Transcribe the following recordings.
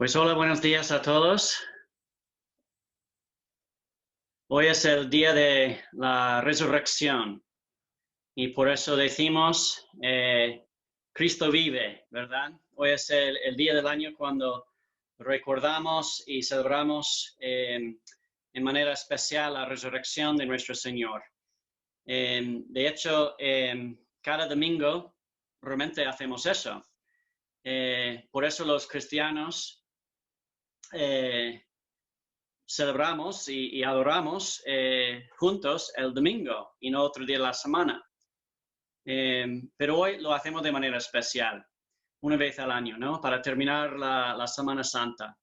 Pues hola, buenos días a todos. Hoy es el día de la resurrección y por eso decimos Cristo vive, ¿verdad? Hoy es el día del año cuando recordamos y celebramos en manera especial la resurrección de nuestro Señor. De hecho, cada domingo realmente hacemos eso. Por eso los cristianos celebramos y adoramos juntos el domingo y no otro día de la semana. Pero hoy lo hacemos de manera especial, una vez al año, ¿no? Para terminar la Semana Santa.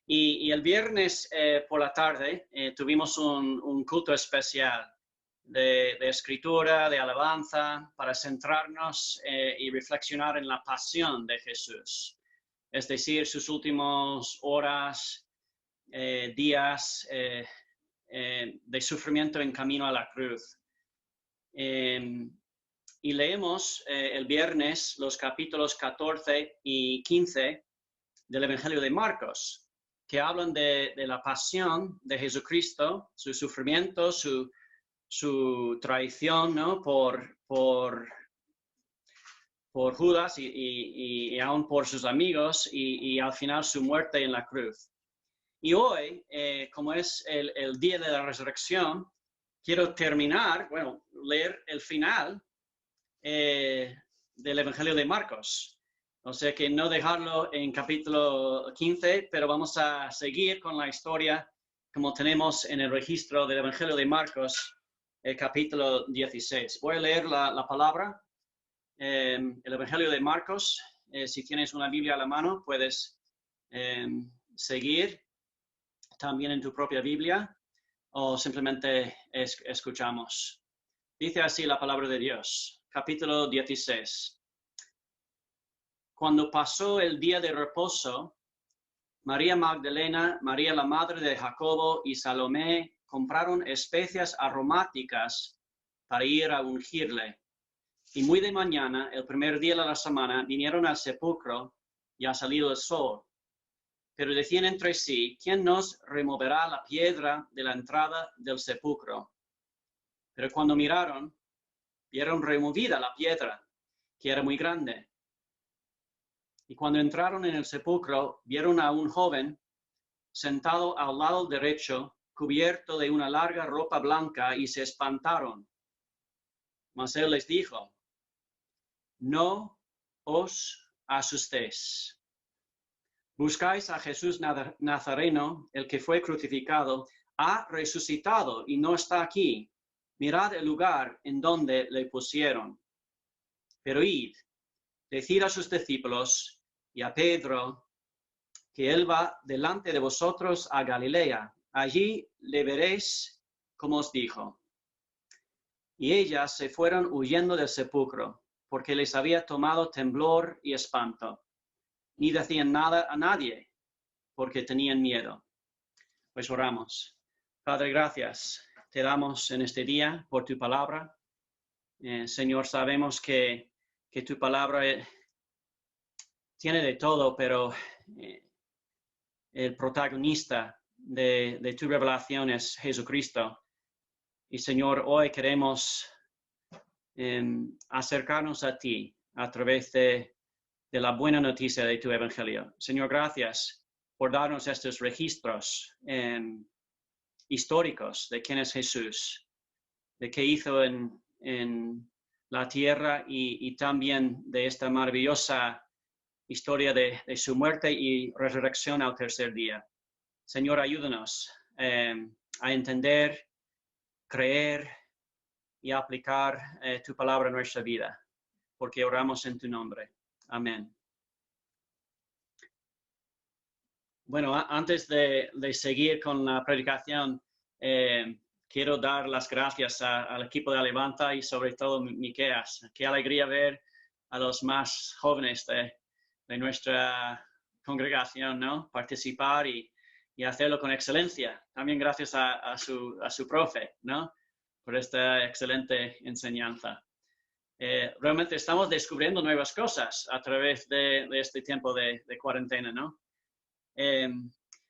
Y el viernes por la tarde tuvimos un culto especial de escritura, de alabanza, para centrarnos y reflexionar en la pasión de Jesús. Es decir, sus últimas horas, días de sufrimiento en camino a la cruz. Y leemos el viernes los capítulos 14 y 15 del Evangelio de Marcos, que hablan de la pasión de Jesucristo, su sufrimiento, su traición, ¿no? por Judas y aún por sus amigos y al final su muerte en la cruz. Y hoy, como es el día de la resurrección, quiero leer el final del Evangelio de Marcos. O sea que no dejarlo en capítulo 15, pero vamos a seguir con la historia como tenemos en el registro del Evangelio de Marcos, el capítulo 16. Voy a leer la palabra, el Evangelio de Marcos. Si tienes una Biblia a la mano, puedes seguir también en tu propia Biblia o simplemente escuchamos. Dice así la palabra de Dios, capítulo 16. Cuando pasó el día de reposo, María Magdalena, María la madre de Jacobo y Salomé compraron especias aromáticas para ir a ungirle. Y muy de mañana, el primer día de la semana, vinieron al sepulcro y ha salido el sol. Pero decían entre sí, ¿quién nos removerá la piedra de la entrada del sepulcro? Pero cuando miraron, vieron removida la piedra, que era muy grande. Y cuando entraron en el sepulcro, vieron a un joven sentado al lado derecho, cubierto de una larga ropa blanca, y se espantaron. Mas él les dijo, no os asustéis. Buscáis a Jesús Nazareno, el que fue crucificado, ha resucitado y no está aquí. Mirad el lugar en donde le pusieron. Pero id, decid a sus discípulos y a Pedro que él va delante de vosotros a Galilea. Allí le veréis como os dijo. Y ellas se fueron huyendo del sepulcro, porque les había tomado temblor y espanto. Ni decían nada a nadie, porque tenían miedo. Pues oramos. Padre, gracias. Te damos en este día por tu palabra. Señor, sabemos que tu palabra tiene de todo, pero el protagonista de tu revelación es Jesucristo. Y Señor, hoy queremos acercarnos a ti a través de la buena noticia de tu evangelio. Señor, gracias por darnos estos registros históricos de quién es Jesús, de qué hizo en la tierra y también de esta maravillosa historia de su muerte y resurrección al tercer día. Señor, ayúdanos a entender, creer y aplicar tu palabra en nuestra vida, porque oramos en tu nombre. Amén. Bueno, antes de seguir con la predicación, quiero dar las gracias al equipo de Levanta y sobre todo Miqueas. Qué alegría ver a los más jóvenes de nuestra congregación, ¿no? Participar y hacerlo con excelencia. También gracias a su profe, ¿no? Por esta excelente enseñanza. Realmente estamos descubriendo nuevas cosas a través de este tiempo de cuarentena, ¿no?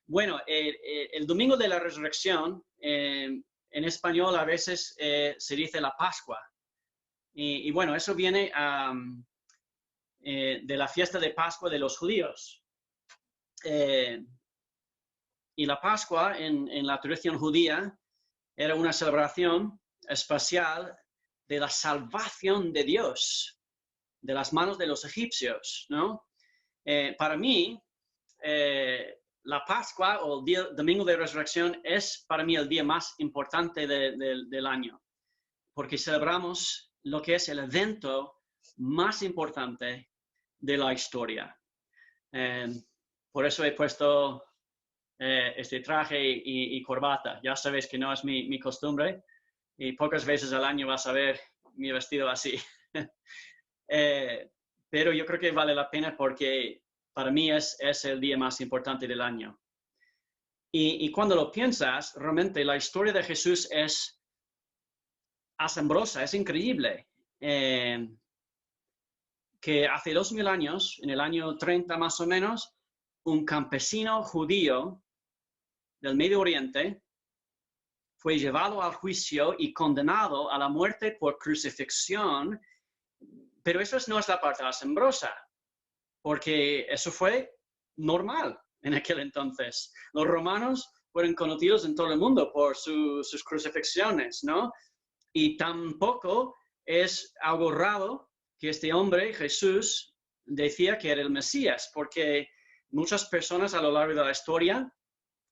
Bueno, el domingo de la resurrección, en español a veces se dice la Pascua. Y bueno, eso viene de la fiesta de Pascua de los judíos. Y la Pascua en la tradición judía era una celebración especial de la salvación de Dios de las manos de los egipcios, ¿no? Para mí, la Pascua o el domingo de resurrección es para mí el día más importante del año, porque celebramos lo que es el evento más importante de la historia. Por eso he puesto este traje y corbata. Ya sabéis que no es mi costumbre y pocas veces al año vas a ver mi vestido así. Pero yo creo que vale la pena porque para mí es el día más importante del año. Y cuando lo piensas, realmente la historia de Jesús es asombrosa, es increíble. Que hace 2000 años, en el año 30 más o menos, un campesino judío del Medio Oriente fue llevado al juicio y condenado a la muerte por crucifixión. Pero eso no es la parte asombrosa, porque eso fue normal en aquel entonces. Los romanos fueron conocidos en todo el mundo por sus crucifixiones, ¿no? Y tampoco es algo raro que este hombre, Jesús, decía que era el Mesías, porque muchas personas a lo largo de la historia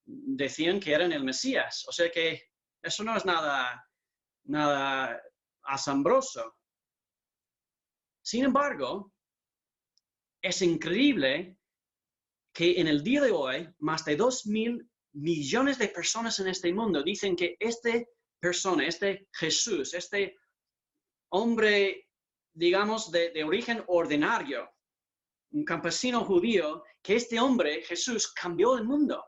decían que eran el Mesías. O sea que eso no es nada asombroso. Sin embargo, es increíble que en el día de hoy, más de 2000 millones de personas en este mundo dicen que esta persona, este Jesús, este hombre, digamos, de origen ordinario, un campesino judío, que este hombre, Jesús, cambió el mundo.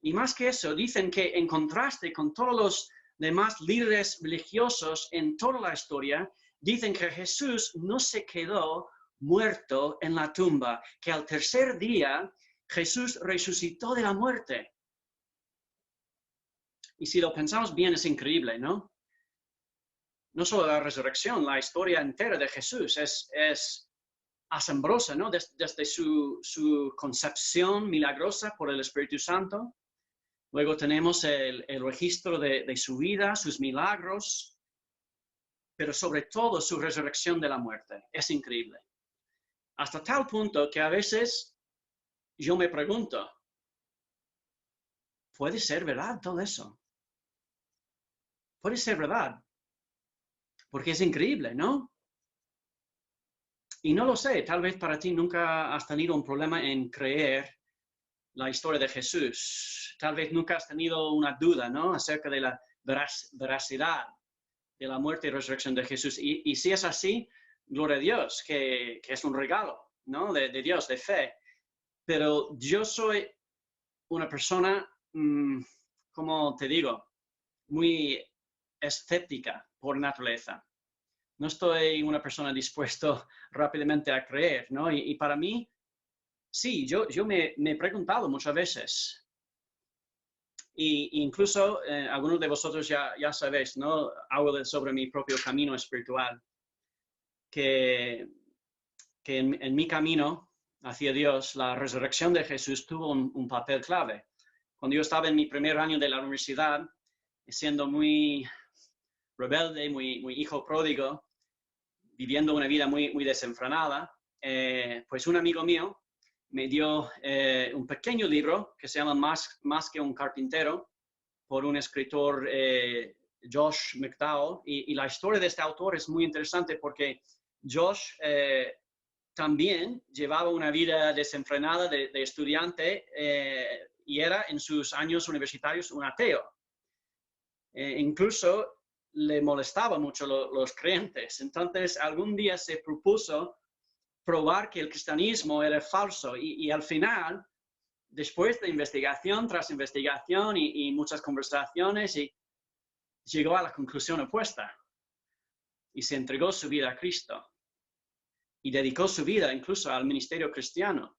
Y más que eso, dicen que en contraste con todos los demás líderes religiosos en toda la historia, dicen que Jesús no se quedó muerto en la tumba, que al tercer día Jesús resucitó de la muerte. Y si lo pensamos bien, es increíble, ¿no? No solo la resurrección, la historia entera de Jesús es asombrosa, ¿no? Desde su concepción milagrosa por el Espíritu Santo. Luego tenemos el registro de su vida, sus milagros, pero sobre todo su resurrección de la muerte. Es increíble. Hasta tal punto que a veces yo me pregunto, ¿puede ser verdad todo eso? Puede ser verdad, porque es increíble, ¿no? Y no lo sé, tal vez para ti nunca has tenido un problema en creer la historia de Jesús. Tal vez nunca has tenido una duda, ¿no? Acerca de la veracidad de la muerte y resurrección de Jesús. Y si es así, gloria a Dios, que es un regalo, ¿no? De Dios, de fe. Pero yo soy una persona, como te digo, muy escéptica por naturaleza. No estoy una persona dispuesta rápidamente a creer, ¿no? Y para mí, sí, yo me he preguntado muchas veces. Y incluso algunos de vosotros ya sabéis, ¿no? Hablo sobre mi propio camino espiritual. Que en mi camino hacia Dios, la resurrección de Jesús tuvo un papel clave. Cuando yo estaba en mi primer año de la universidad, siendo muy rebelde, muy hijo pródigo, viviendo una vida muy desenfrenada, pues un amigo mío me dio un pequeño libro que se llama Más que un carpintero, por un escritor, Josh McDowell, y la historia de este autor es muy interesante porque Josh también llevaba una vida desenfrenada de estudiante y era en sus años universitarios un ateo. Incluso le molestaba mucho los creyentes. Entonces, algún día se propuso probar que el cristianismo era falso y al final, después de investigación tras investigación y muchas conversaciones, llegó a la conclusión opuesta y se entregó su vida a Cristo y dedicó su vida incluso al ministerio cristiano.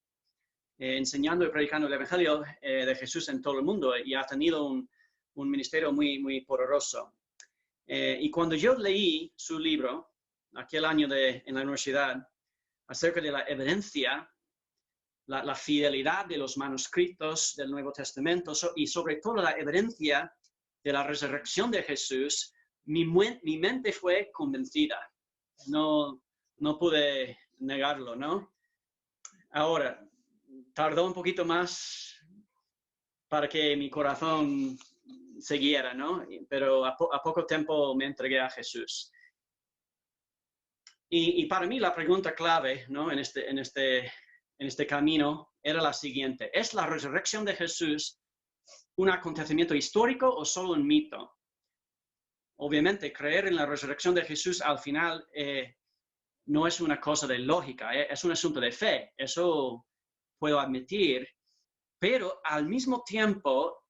enseñando y predicando el Evangelio de Jesús en todo el mundo y ha tenido un ministerio muy, muy poderoso. Y cuando yo leí su libro, aquel año en la universidad, acerca de la evidencia, la fidelidad de los manuscritos del Nuevo Testamento y sobre todo la evidencia de la resurrección de Jesús, mi mente fue convencida. No pude negarlo, ¿no? Ahora, tardó un poquito más para que mi corazón siguiera, ¿no? Pero a poco tiempo me entregué a Jesús. Y para mí la pregunta clave, ¿no? en este camino era la siguiente: ¿es la resurrección de Jesús un acontecimiento histórico o solo un mito? Obviamente, creer en la resurrección de Jesús al final no es una cosa de lógica, es un asunto de fe, eso puedo admitir, pero al mismo tiempo,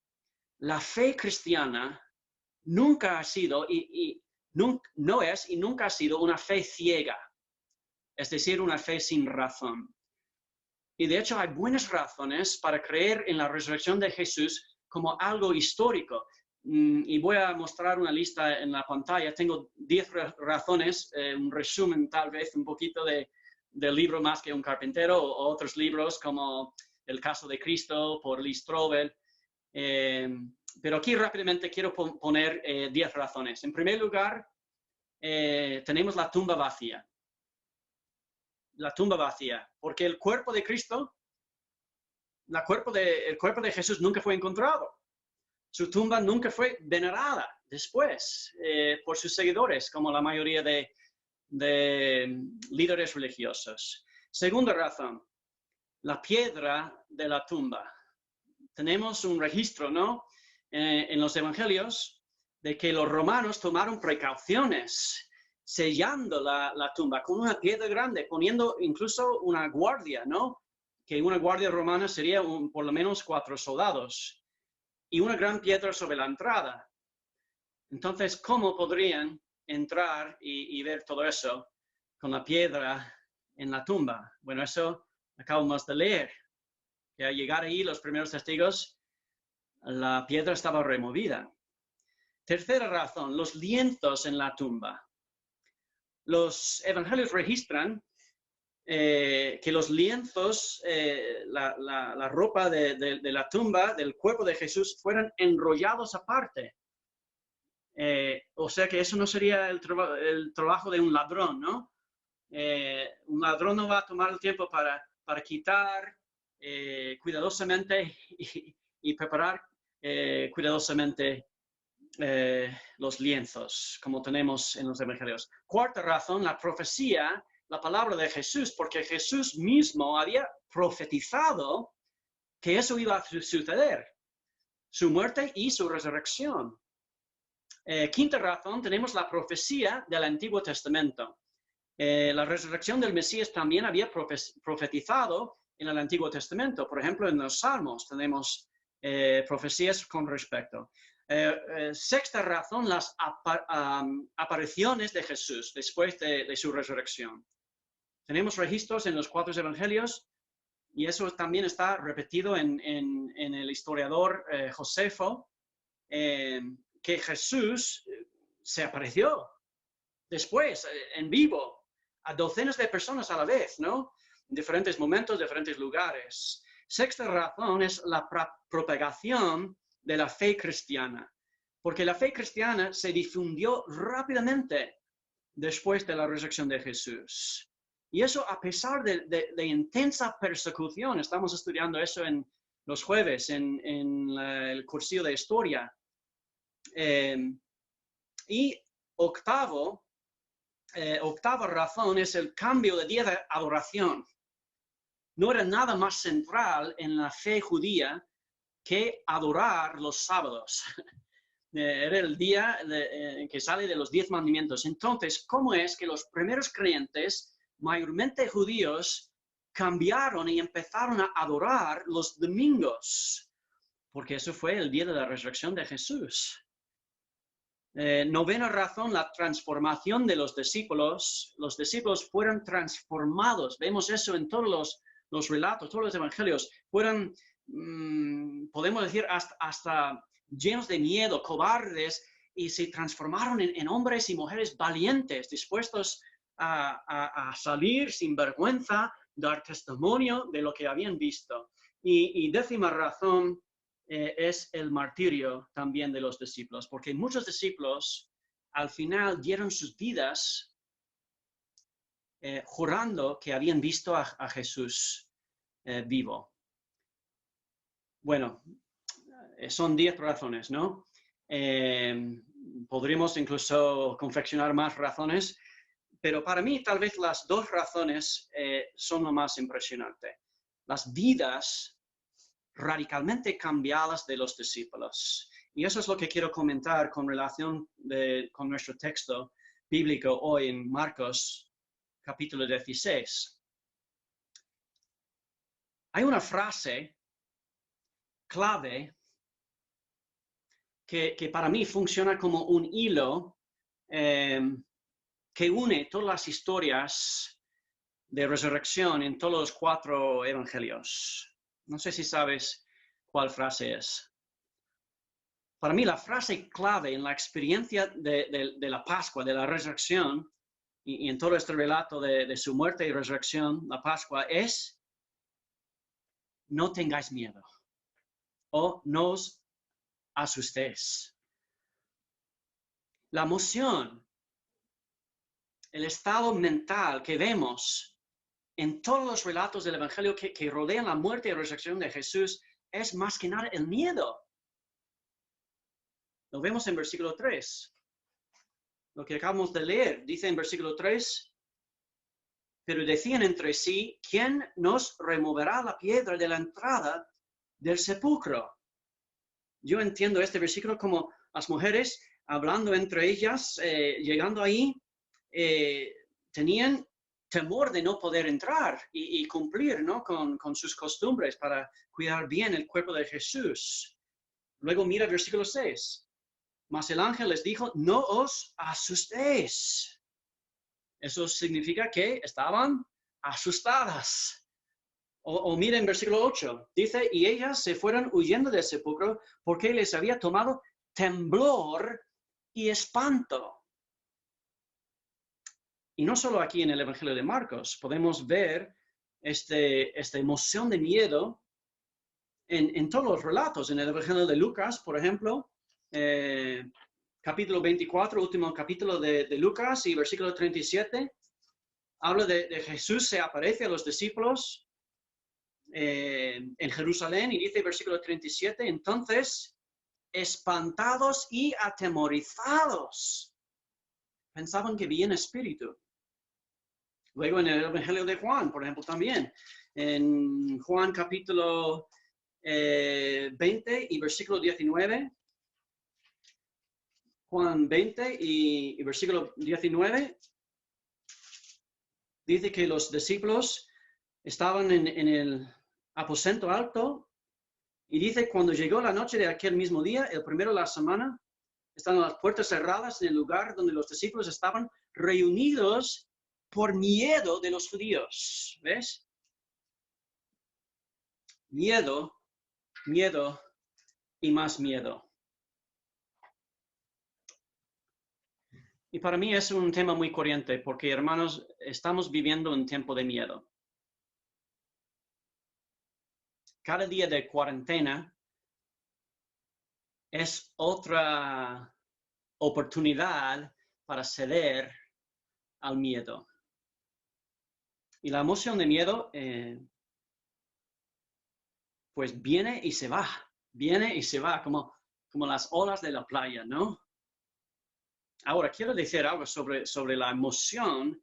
la fe cristiana nunca ha sido no es y nunca ha sido una fe ciega, es decir, una fe sin razón. Y de hecho hay buenas razones para creer en la resurrección de Jesús como algo histórico. Y voy a mostrar una lista en la pantalla. Tengo 10 razones, un resumen tal vez un poquito del libro Más que un carpintero o otros libros como El caso de Cristo por Lee Strobel. Pero aquí rápidamente quiero poner 10 razones. En primer lugar, tenemos la tumba vacía. La tumba vacía, porque el cuerpo de Cristo, el cuerpo de Jesús nunca fue encontrado. Su tumba nunca fue venerada después por sus seguidores, como la mayoría de líderes religiosos. Segunda razón, la piedra de la tumba. Tenemos un registro, ¿no? En los evangelios de que los romanos tomaron precauciones sellando la tumba con una piedra grande, poniendo incluso una guardia, ¿no? Que una guardia romana sería por lo menos 4 soldados y una gran piedra sobre la entrada. Entonces, ¿cómo podrían entrar y ver todo eso con la piedra en la tumba? Bueno, eso acabamos de leer, que al llegar ahí los primeros testigos, la piedra estaba removida. Tercera razón, los lienzos en la tumba. Los evangelios registran que los lienzos, la ropa de la tumba, del cuerpo de Jesús, fueran enrollados aparte. O sea que eso no sería el trabajo de un ladrón, ¿no? Un ladrón no va a tomar el tiempo para quitar cuidadosamente y preparar cuidadosamente los lienzos, como tenemos en los evangelios. Cuarta razón, la profecía, la palabra de Jesús, porque Jesús mismo había profetizado que eso iba a suceder, su muerte y su resurrección. Quinta razón, tenemos la profecía del Antiguo Testamento. La resurrección del Mesías también había profetizado en el Antiguo Testamento. Por ejemplo, en los Salmos tenemos profecías con respecto. Sexta razón, las apariciones de Jesús después de su resurrección. Tenemos registros en los 4 evangelios y eso también está repetido en el historiador Josefo, que Jesús se apareció después en vivo a docenas de personas a la vez, ¿no? En diferentes momentos, diferentes lugares. Sexta razón es la propagación de la fe cristiana, porque la fe cristiana se difundió rápidamente después de la resurrección de Jesús. Y eso a pesar de intensa persecución. Estamos estudiando eso en los jueves en el cursillo de historia. Y octava razón es el cambio de día de adoración. No era nada más central en la fe judía que adorar los sábados. Era el día que sale de los 10 mandamientos. Entonces, ¿cómo es que los primeros creyentes, mayormente judíos, cambiaron y empezaron a adorar los domingos? Porque eso fue el día de la resurrección de Jesús. Novena razón, la transformación de los discípulos. Los discípulos fueron transformados. Vemos eso en todos los relatos, todos los evangelios, fueron, podemos decir, hasta llenos de miedo, cobardes, y se transformaron en hombres y mujeres valientes, dispuestos a salir sin vergüenza, dar testimonio de lo que habían visto. Y décima razón es el martirio también de los discípulos, porque muchos discípulos al final dieron sus vidas jurando que habían visto a Jesús vivo. Bueno, son 10 razones, ¿no? Podríamos incluso confeccionar más razones, pero para mí tal vez las 2 razones son lo más impresionante. Las vidas radicalmente cambiadas de los discípulos. Y eso es lo que quiero comentar con relación con nuestro texto bíblico hoy en Marcos, capítulo 16. Hay una frase clave que para mí funciona como un hilo que une todas las historias de resurrección en todos los 4 evangelios. No sé si sabes cuál frase es. Para mí la frase clave en la experiencia de la Pascua, de la resurrección, y en todo este relato de su muerte y resurrección, la Pascua, es: no tengáis miedo o no os asustéis. La emoción, el estado mental que vemos en todos los relatos del Evangelio que rodean la muerte y resurrección de Jesús es más que nada el miedo. Lo vemos en versículo 3. Lo que acabamos de leer, dice en versículo 3, pero decían entre sí: ¿quién nos removerá la piedra de la entrada del sepulcro? Yo entiendo este versículo como las mujeres hablando entre ellas, llegando ahí, tenían temor de no poder entrar y cumplir, ¿no?, con sus costumbres para cuidar bien el cuerpo de Jesús. Luego mira el versículo 6. Mas el ángel les dijo: no os asustéis. Eso significa que estaban asustadas. O miren versículo 8. Dice: y ellas se fueron huyendo del sepulcro porque les había tomado temblor y espanto. Y no solo aquí en el Evangelio de Marcos, podemos ver esta emoción de miedo en todos los relatos. En el Evangelio de Lucas, por ejemplo, capítulo 24, último capítulo de Lucas, y versículo 37, habla de Jesús se aparece a los discípulos en Jerusalén, y dice versículo 37, entonces, espantados y atemorizados, pensaban que veían espíritu. Luego en el Evangelio de Juan, por ejemplo, también, en Juan capítulo 20 y versículo 19, Juan 20 y versículo 19, dice que los discípulos estaban en el aposento alto, y dice: cuando llegó la noche de aquel mismo día, el primero de la semana, están las puertas cerradas en el lugar donde los discípulos estaban reunidos por miedo de los judíos. ¿Ves? Miedo, miedo y más miedo. Y para mí es un tema muy corriente, porque, hermanos, estamos viviendo un tiempo de miedo. Cada día de cuarentena es otra oportunidad para ceder al miedo. Y la emoción de miedo, pues viene y se va, como las olas de la playa, ¿no? Ahora, quiero decir algo sobre la emoción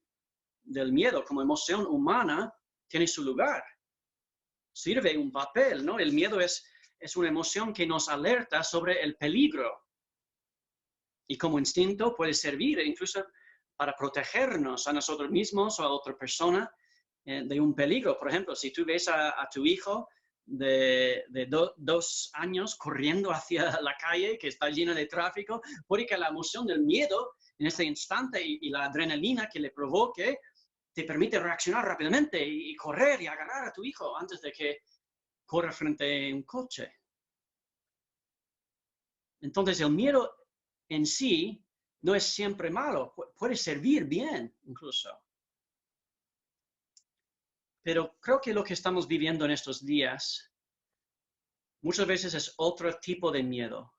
del miedo. Como emoción humana, tiene su lugar. Sirve un papel, ¿no? El miedo es una emoción que nos alerta sobre el peligro. Y como instinto puede servir incluso para protegernos a nosotros mismos o a otra persona de un peligro. Por ejemplo, si tú ves a tu hijo de 2 años corriendo hacia la calle que está llena de tráfico, puede que la emoción del miedo en ese instante y la adrenalina que le provoque te permite reaccionar rápidamente y correr y agarrar a tu hijo antes de que corra frente a un coche. Entonces, el miedo en sí no es siempre malo, puede servir bien incluso. Pero creo que lo que estamos viviendo en estos días muchas veces es otro tipo de miedo.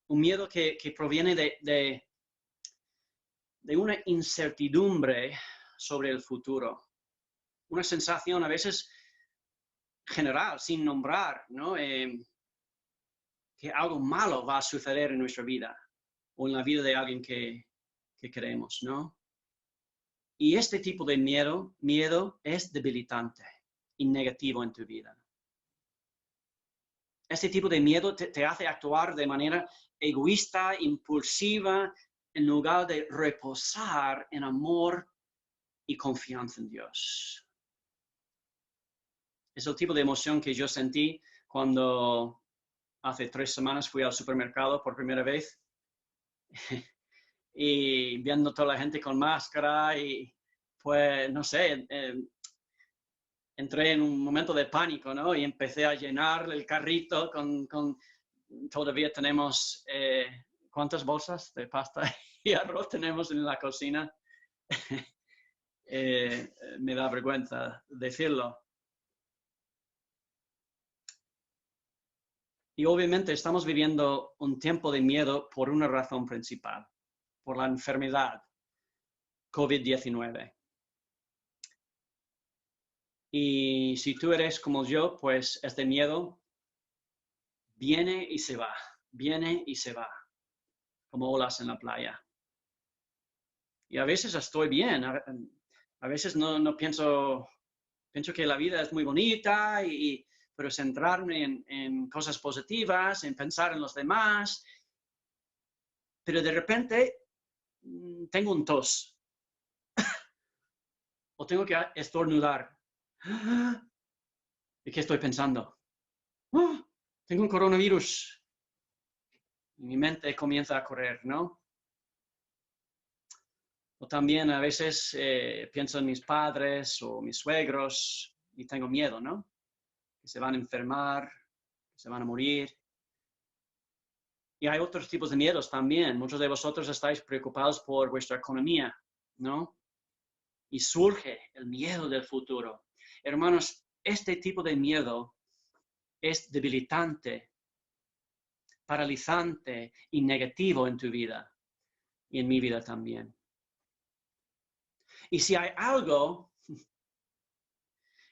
Un miedo que proviene de una incertidumbre sobre el futuro. Una sensación a veces general, sin nombrar, ¿no? Que algo malo va a suceder en nuestra vida o en la vida de alguien que queremos, ¿no? Y este tipo de miedo es debilitante y negativo en tu vida. Este tipo de miedo te hace actuar de manera egoísta, impulsiva, en lugar de reposar en amor y confianza en Dios. Es el tipo de emoción que yo sentí cuando hace 3 semanas fui al supermercado por primera vez y viendo toda la gente con máscara y pues, no sé, entré en un momento de pánico, ¿no? Y empecé a llenar el carrito con todavía tenemos, ¿cuántas bolsas de pasta y arroz tenemos en la cocina? Me da vergüenza decirlo. Y obviamente estamos viviendo un tiempo de miedo por una razón principal, por la enfermedad COVID-19. Y si tú eres como yo, pues este miedo viene y se va, como olas en la playa. Y a veces estoy bien, a veces no pienso que la vida es muy bonita, pero centrarme en cosas positivas, en pensar en los demás. Pero de repente tengo un tos o tengo que estornudar. ¿Y qué estoy pensando? Tengo un coronavirus. Y mi mente comienza a correr, ¿no? O también a veces pienso en mis padres o mis suegros y tengo miedo, ¿no? Que se van a enfermar, que se van a morir. Y hay otros tipos de miedos también. Muchos de vosotros estáis preocupados por vuestra economía, ¿no? Y surge el miedo del futuro. Hermanos, este tipo de miedo es debilitante, paralizante y negativo en tu vida y en mi vida también. Y si hay algo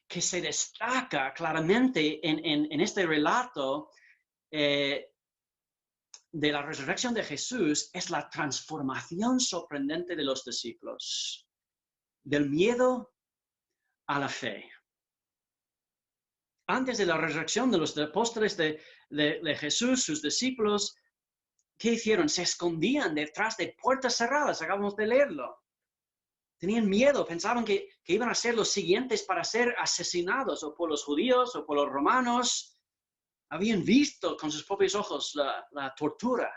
que se destaca claramente en este relato de la resurrección de Jesús, es la transformación sorprendente de los discípulos, del miedo a la fe. Antes de la resurrección de los apóstoles de Jesús, sus discípulos, ¿qué hicieron? Se escondían detrás de puertas cerradas, acabamos de leerlo. Tenían miedo, pensaban que iban a ser los siguientes para ser asesinados, o por los judíos o por los romanos. Habían visto con sus propios ojos la tortura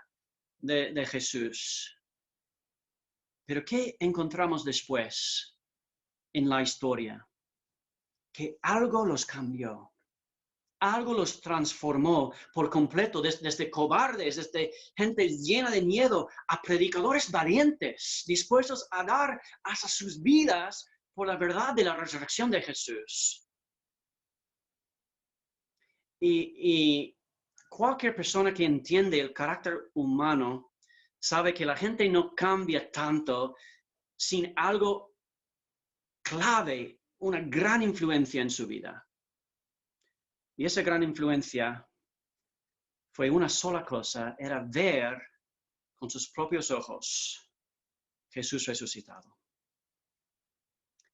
de Jesús. Pero ¿qué encontramos después en la historia? Que algo los cambió. Algo los transformó por completo, desde cobardes, desde gente llena de miedo, a predicadores valientes, dispuestos a dar hasta sus vidas por la verdad de la resurrección de Jesús. Y cualquier persona que entiende el carácter humano sabe que la gente no cambia tanto sin algo clave, una gran influencia en su vida. Y esa gran influencia fue una sola cosa, era ver con sus propios ojos Jesús resucitado.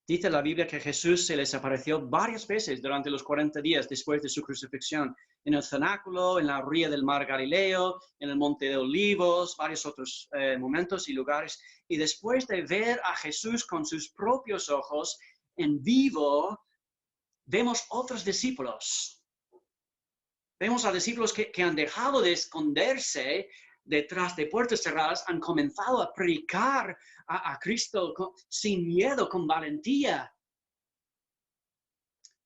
Dice la Biblia que Jesús se les apareció varias veces durante los 40 días después de su crucifixión, en el cenáculo, en la orilla del mar Galileo, en el monte de Olivos, varios otros momentos y lugares. Y después de ver a Jesús con sus propios ojos en vivo, vemos otros discípulos. Vemos a discípulos que han dejado de esconderse detrás de puertas cerradas han comenzado a predicar a Cristo sin miedo, con valentía.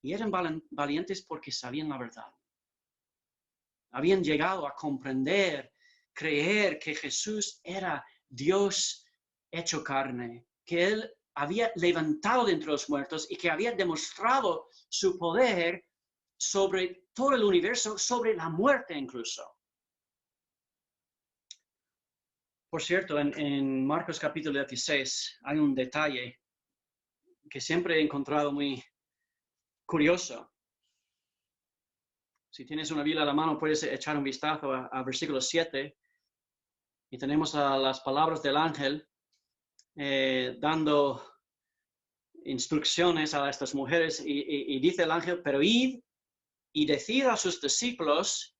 Y eran valientes porque sabían la verdad. Habían llegado a comprender, creer que Jesús era Dios hecho carne, que Él había levantado de entre los muertos y que había demostrado su poder sobre todo el universo, sobre la muerte incluso. Por cierto, en Marcos capítulo 16 hay un detalle que siempre he encontrado muy curioso. Si tienes una Biblia a la mano, puedes echar un vistazo a versículo 7. Y tenemos las palabras del ángel dando instrucciones a estas mujeres. Y dice el ángel, pero id y decid a sus discípulos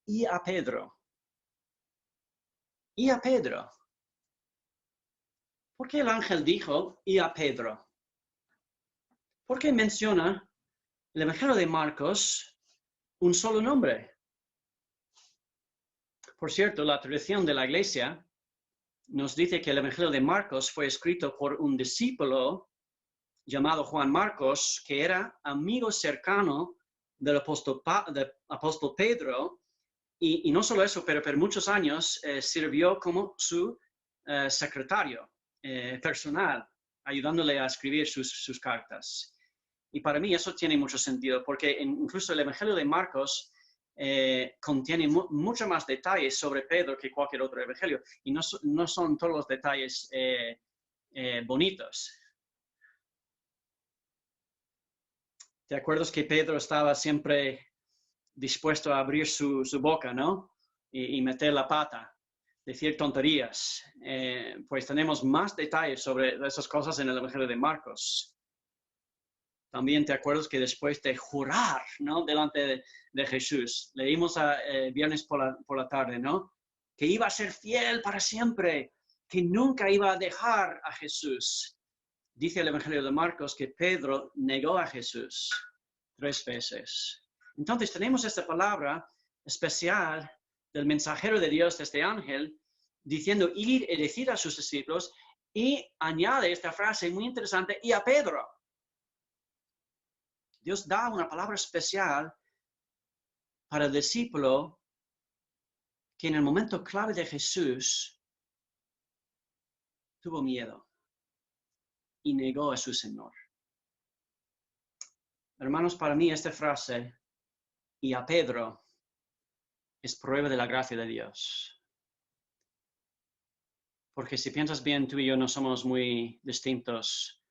y a Pedro. Y a Pedro. ¿Por qué el ángel dijo y a Pedro? ¿Por qué menciona el Evangelio de Marcos un solo nombre? Por cierto, la tradición de la Iglesia nos dice que el Evangelio de Marcos fue escrito por un discípulo llamado Juan Marcos, que era amigo cercano del apóstol Pedro, y no solo eso, pero por muchos años sirvió como su secretario personal, ayudándole a escribir sus cartas. Y para mí eso tiene mucho sentido, porque incluso el Evangelio de Marcos contiene mucho más detalles sobre Pedro que cualquier otro evangelio, y no son todos los detalles bonitos. ¿Te acuerdas que Pedro estaba siempre dispuesto a abrir su boca, ¿no? Y meter la pata, decir tonterías? Pues tenemos más detalles sobre esas cosas en el Evangelio de Marcos. También te acuerdas que después de jurar, ¿no? Delante de Jesús, leímos viernes por la tarde, ¿no? Que iba a ser fiel para siempre, que nunca iba a dejar a Jesús. Dice el Evangelio de Marcos que Pedro negó a Jesús 3 veces. Entonces tenemos esta palabra especial del mensajero de Dios, de este ángel, diciendo ir y decir a sus discípulos, y añade esta frase muy interesante, y a Pedro. Dios da una palabra especial para el discípulo que en el momento clave de Jesús tuvo miedo y negó a su Señor. Hermanos, para mí esta frase, y a Pedro, es prueba de la gracia de Dios. Porque si piensas bien, tú y yo no somos muy distintos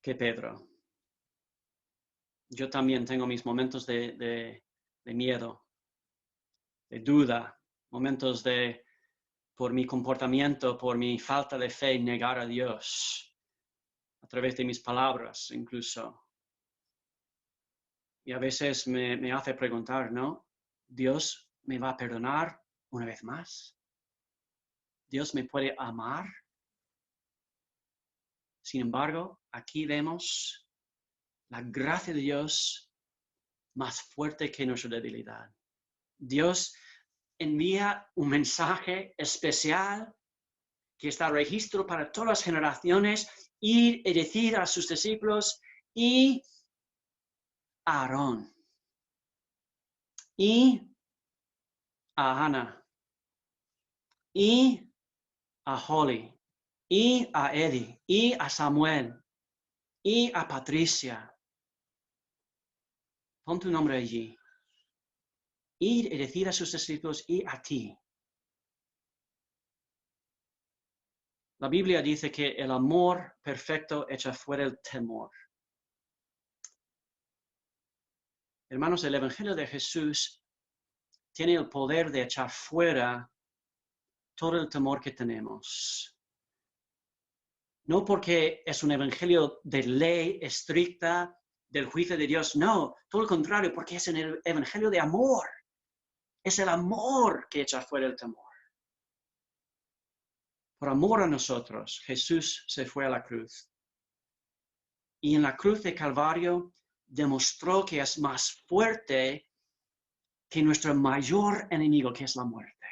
que Pedro. Yo también tengo mis momentos de miedo, de duda, momentos por mi comportamiento, por mi falta de fe, negar a Dios, a través de mis palabras incluso. Y a veces me hace preguntar, ¿no? ¿Dios me va a perdonar una vez más? ¿Dios me puede amar? Sin embargo, aquí vemos la gracia de Dios más fuerte que nuestra debilidad. Dios envía un mensaje especial que está registro para todas las generaciones, ir y decir a sus discípulos y a Aarón y a Hannah y a Holly y a Eddie y a Samuel y a Patricia. Pon tu nombre allí. Ir y decir a sus discípulos y a ti. La Biblia dice que el amor perfecto echa fuera el temor. Hermanos, el Evangelio de Jesús tiene el poder de echar fuera todo el temor que tenemos. No porque es un evangelio de ley estricta, del juicio de Dios, no, todo lo contrario, porque es un evangelio de amor. Es el amor que echa fuera el temor. Por amor a nosotros, Jesús se fue a la cruz. Y en la cruz de Calvario demostró que es más fuerte que nuestro mayor enemigo, que es la muerte.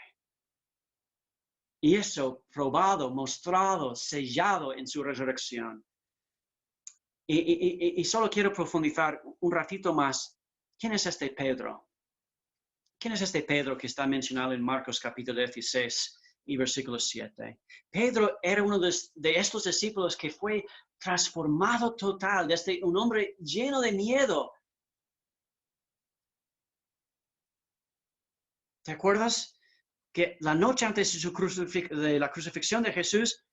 Y eso probado, mostrado, sellado en su resurrección. Y solo quiero profundizar un ratito más. ¿Quién es este Pedro? ¿Quién es este Pedro que está mencionado en Marcos capítulo 16 y versículo 7? Pedro era uno de estos discípulos que fue transformado total, desde un hombre lleno de miedo. ¿Te acuerdas que la noche antes de la crucifixión de Jesús,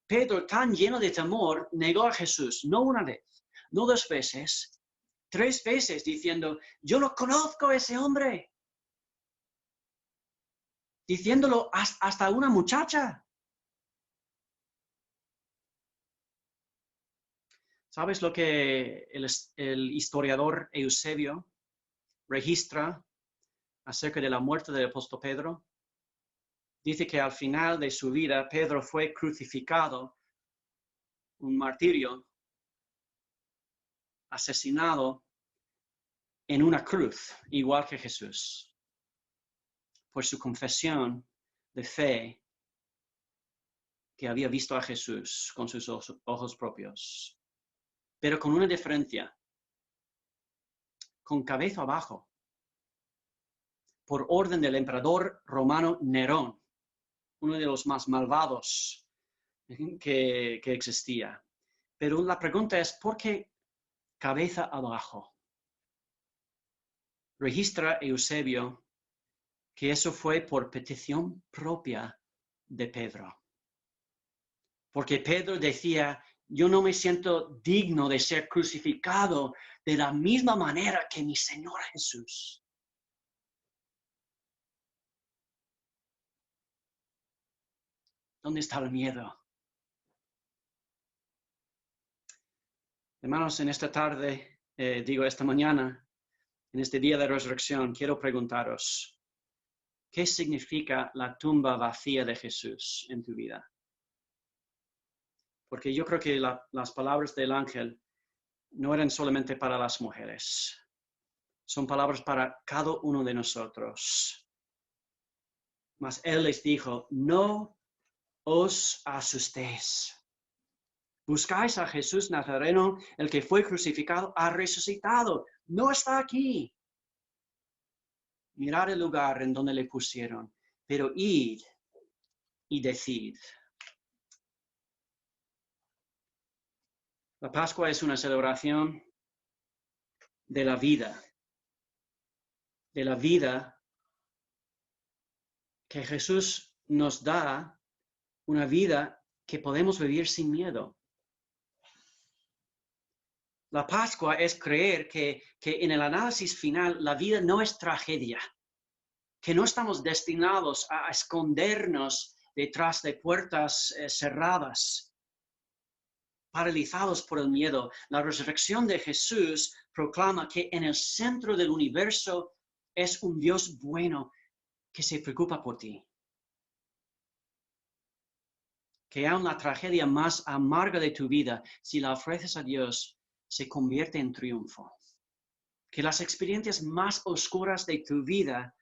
Pedro, tan lleno de temor, negó a Jesús, no una vez, no dos veces, 3 veces, diciendo, yo no conozco a ese hombre. Diciéndolo hasta una muchacha. ¿Sabes lo que el historiador Eusebio registra acerca de la muerte del apóstol Pedro? Dice que al final de su vida, Pedro fue crucificado, un martirio, asesinado en una cruz, igual que Jesús, por su confesión de fe que había visto a Jesús con sus ojos propios. Pero con una diferencia, con cabeza abajo, por orden del emperador romano Nerón, uno de los más malvados que existía. Pero la pregunta es, ¿por qué cabeza abajo? Registra Eusebio que eso fue por petición propia de Pedro. Porque Pedro decía, yo no me siento digno de ser crucificado de la misma manera que mi Señor Jesús. ¿Dónde está el miedo? Hermanos, en esta tarde, esta mañana, en este día de resurrección, quiero preguntaros, ¿qué significa la tumba vacía de Jesús en tu vida? Porque yo creo que las palabras del ángel no eran solamente para las mujeres. Son palabras para cada uno de nosotros. Mas él les dijo, no os asustéis. Buscáis a Jesús Nazareno, el que fue crucificado, ha resucitado. No está aquí. Mirad el lugar en donde le pusieron, pero id y decid. La Pascua es una celebración de la vida que Jesús nos da, una vida que podemos vivir sin miedo. La Pascua es creer que en el análisis final la vida no es tragedia, que no estamos destinados a escondernos detrás de puertas cerradas, paralizados por el miedo. La resurrección de Jesús proclama que en el centro del universo es un Dios bueno que se preocupa por ti. Que aun la tragedia más amarga de tu vida, si la ofreces a Dios, se convierte en triunfo. Que las experiencias más oscuras de tu vida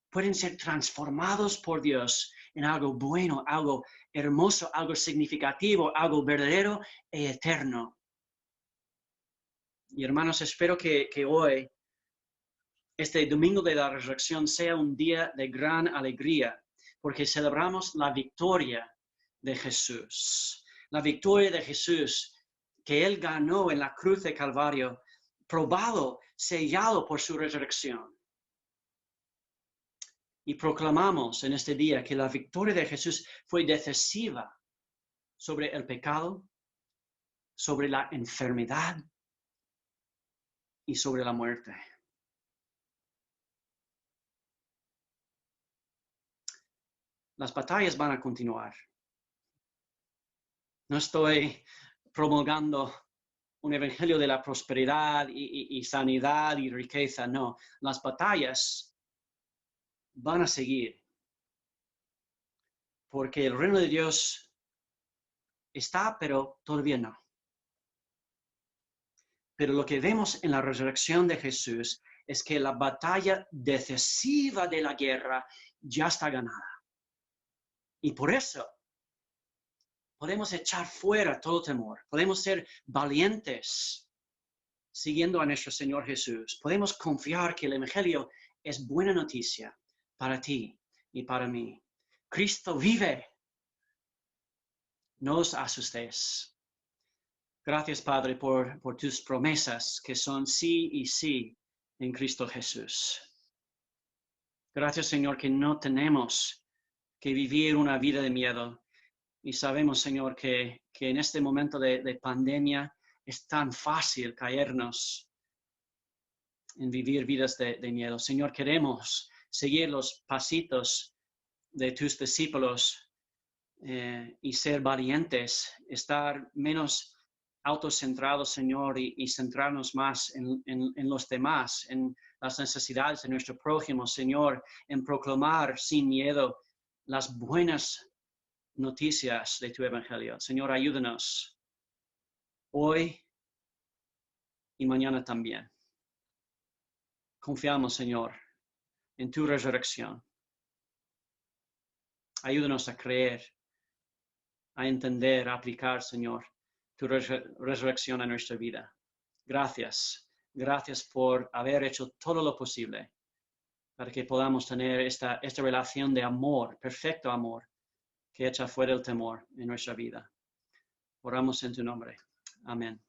pueden ser transformados por Dios en algo bueno, algo hermoso, algo significativo, algo verdadero e eterno. Y hermanos, espero que hoy, este domingo de la resurrección, sea un día de gran alegría, porque celebramos la victoria de Jesús. La victoria de Jesús que Él ganó en la cruz de Calvario, probado, sellado por su resurrección. Y proclamamos en este día que la victoria de Jesús fue decisiva sobre el pecado, sobre la enfermedad y sobre la muerte. Las batallas van a continuar. No estoy promulgando un evangelio de la prosperidad y sanidad y riqueza, no. Las batallas van a seguir. Porque el reino de Dios está, pero todavía no. Pero lo que vemos en la resurrección de Jesús es que la batalla decisiva de la guerra ya está ganada. Y por eso podemos echar fuera todo temor. Podemos ser valientes siguiendo a nuestro Señor Jesús. Podemos confiar que el Evangelio es buena noticia para ti y para mí. Cristo vive. No os asustéis. Gracias, Padre, por tus promesas que son sí y sí en Cristo Jesús. Gracias, Señor, que no tenemos que vivir una vida de miedo. Y sabemos, Señor, que en este momento de pandemia es tan fácil caernos en vivir vidas de miedo. Señor, queremos seguir los pasitos de tus discípulos y ser valientes, estar menos autocentrados, Señor, y centrarnos más en los demás, en las necesidades de nuestro prójimo, Señor, en proclamar sin miedo las buenas noticias de tu Evangelio. Señor, ayúdanos hoy y mañana también. Confiamos, Señor, en tu resurrección. Ayúdanos a creer, a entender, a aplicar, Señor, tu resurrección a nuestra vida. Gracias. Gracias por haber hecho todo lo posible para que podamos tener esta relación de amor, perfecto amor, que echa fuera el temor en nuestra vida. Oramos en tu nombre. Amén.